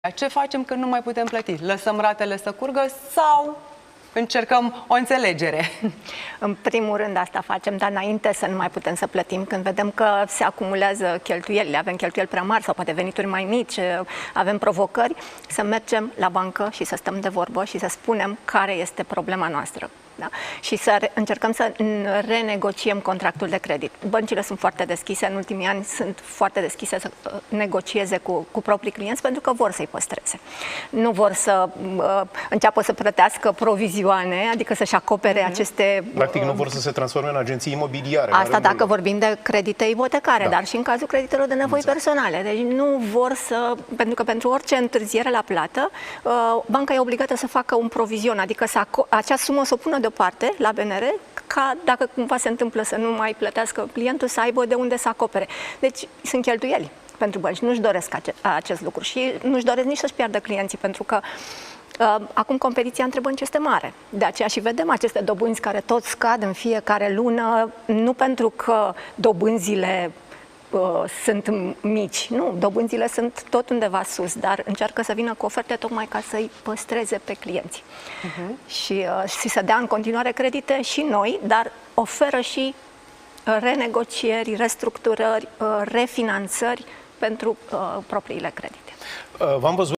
Ce facem când nu mai putem plăti? Lăsăm ratele să curgă sau încercăm o înțelegere? În primul rând asta facem, dar înainte să nu mai putem să plătim, când vedem că se acumulează cheltuielile, avem cheltuieli prea mari sau poate venituri mai mici, avem provocări, să mergem la bancă și să stăm de vorbă și să spunem care este problema noastră. Da? Și să încercăm să renegociem contractul de credit. Băncile sunt foarte deschise, în ultimii ani sunt foarte deschise să negocieze cu proprii clienți pentru că vor să-i păstreze. Nu vor să înceapă să plătească provizioane, adică să-și acopere aceste... Practic nu vor să se transforme în agenții imobiliare. Asta dacă vorbim de credite ipotecare, dar și în cazul creditelor de nevoi personale. Deci nu vor să... Pentru că pentru orice întârziere la plată, banca e obligată să facă un provizion, adică acea sumă să o pună deoparte la BNR, ca dacă cumva se întâmplă să nu mai plătească clientul, să aibă de unde să acopere. Deci sunt cheltuieli pentru bănci, nu-și doresc acest lucru și nu-și doresc nici să-și piardă clienții, pentru că acum competiția între bănci este mare. De aceea și vedem aceste dobânzi care tot scad în fiecare lună, nu pentru că dobânzile sunt mici. Nu, dobânzile sunt tot undeva sus, dar încearcă să vină cu oferte tocmai ca să-i păstreze pe clienți. Și să dea în continuare credite și noi, dar oferă și renegocieri, restructurări, refinanțări pentru propriile credite. V-am văzut